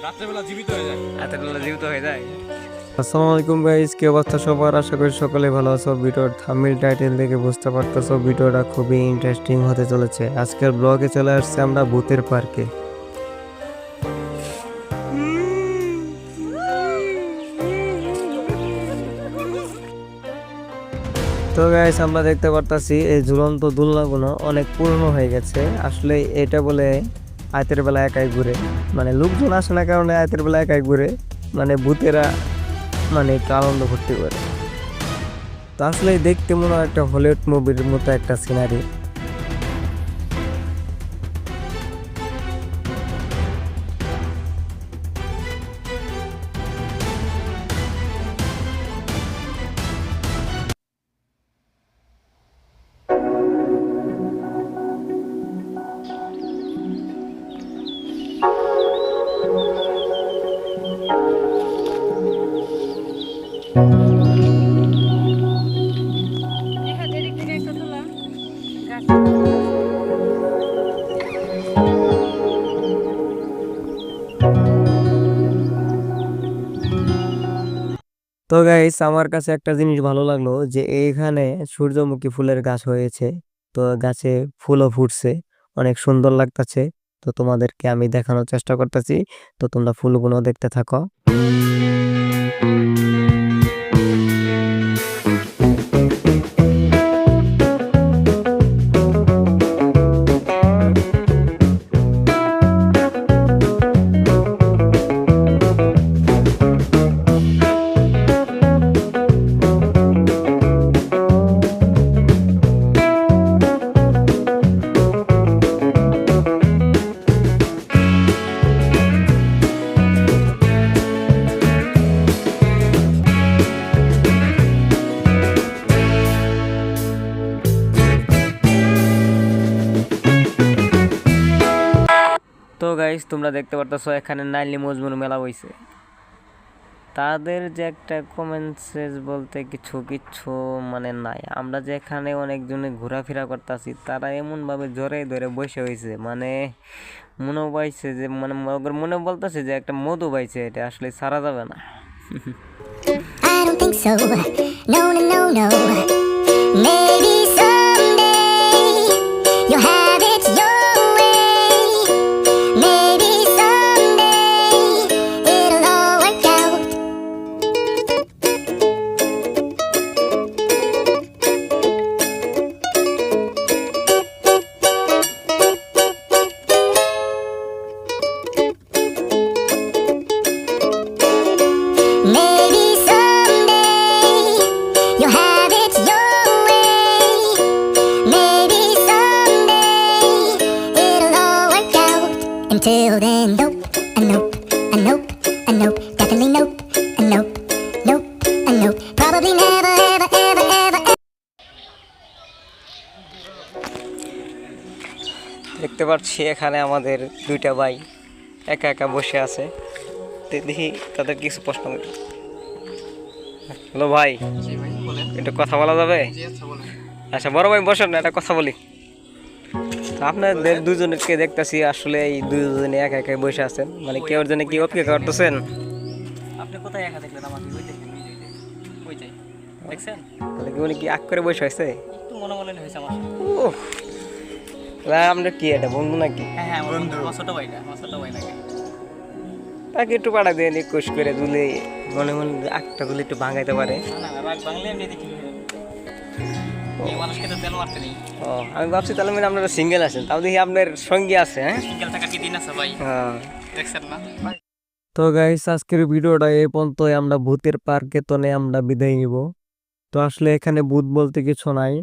রাত্রেবেলা জীবিত হয়ে যায়। রাত্রেবেলা জীবিত হয়ে যায়। আসসালামু আলাইকুম গাইস, কি অবস্থা সবার? আশা করি সকলে ভালো আছো। ভিডিওর থাম্বনেল টাইটেল দেখে বুঝতে পারতেছো ভিডিওটা খুবই ইন্টারেস্টিং হতে চলেছে। আজকের ব্লগে চলে আসছে আমরা ভূতের পার্কে। তো গাইস, আমরা দেখতে পারতাছি এই ঝুলন্ত দোলনাগুলো অনেক পুরনো হয়ে গেছে। আসলে এটা বলে রাতের বেলা একাই ঘুরে, মানে লোকজন আসে না কারণে রাতের বেলা একাই ঘুরে, মানে ভূতেরা মানে একটু আনন্দ ফুর্তি করে। তো আসলে দেখতে মনে হয় একটা হলিউড মুভির মতো একটা সিনারি। তো গাইস, আমার কাছে একটা জিনিস ভালো লাগলো যে এইখানে সূর্যমুখী ফুলের গাছ হয়েছে। তো গাছে ফুলও ফুটছে, অনেক সুন্দর লাগতাছে। তো তোমাদেরকে আমি দেখানোর চেষ্টা করতেছি, তো তোমরা ফুলগুলো দেখতে থাকো। তো গাইস, তোমরা দেখতে পারতেছো এখানে নাইলি মজমুর মেলা হইছে। তাদের যে একটা কমেন্টস বলতে কিছু কিছু মানে নাই। আমরা যে এখানে অনেকজনে ঘোরাফেরা করতেছি, তারা এমন ভাবে জোরে ধরে বসে হয়েছে, মানে মনে পাইছে যে মানে মনে বলতেছে যে একটা মধু পাইছে, এটা আসলে সারা যাবে না। I don't think so. No, no, no, no. Maybe someday you'll have it your way. Maybe someday it'll all work out. Maybe someday you'll have it your way. Maybe someday it'll all work out. Until then, nope, a nope, a nope, a nope, definitely nope, a nope, nope, a nope, probably never, ever, ever, ever. দেখতে পাচ্ছি এখানে আমাদের দুইটা ভাই একা একা বসে আছে। তো দেখি তাদের কিছু প্রশ্ন করি। হ্যালো ভাই, একটু কথা বলা যাবে? আচ্ছা বড় ভাই বসেন না, একটা কথা বলি। তো আপনাদের দুজনকে দেখতেছি আসলে এই দুজনে একা একাই বসে আছেন, মানে কেউ জন্য কি অপেক্ষা করতেছেন? আপনি কোথায় একা দেখলেন আমাকে? ওই দেখেন, ওই যাই দেখছেন, তাহলে কি উনি কি আগ করে বসে আছে? একটু মনে মনে হয়েছে আমার সাথে। উফ, আমরা কি এটা বন্ধু নাকি? হ্যাঁ হ্যাঁ, আমার বন্ধু, আমার ছোট ভাইটা, আমার ছোট ভাই লাগে। তাকে একটু পাড়া দিয়ে নিকুশ করে দুলে মনে মনে আগটা দুলে একটু ভাঙাইতে পারে। না না না, রাগ বাংলা এমনি দেখি এই মানুষকে তো তেল মারতে নেই। ও, আমি ভাবছি তাহলে মানে আপনারা সিঙ্গেল আছেন, তাও দেখি আপনার সঙ্গী আছে। হ্যাঁ সিঙ্গেল থাকার কি দিন আছে ভাই? হ্যাঁ। দেখছেন না? তো গাইস, আজকের ভিডিওটা এই পর্যন্তই। আমরা ভূতের পার্কে তনে আমরা বিদায় নিব। তো আসলে এখানে ভূত বলতে কিছু নাই,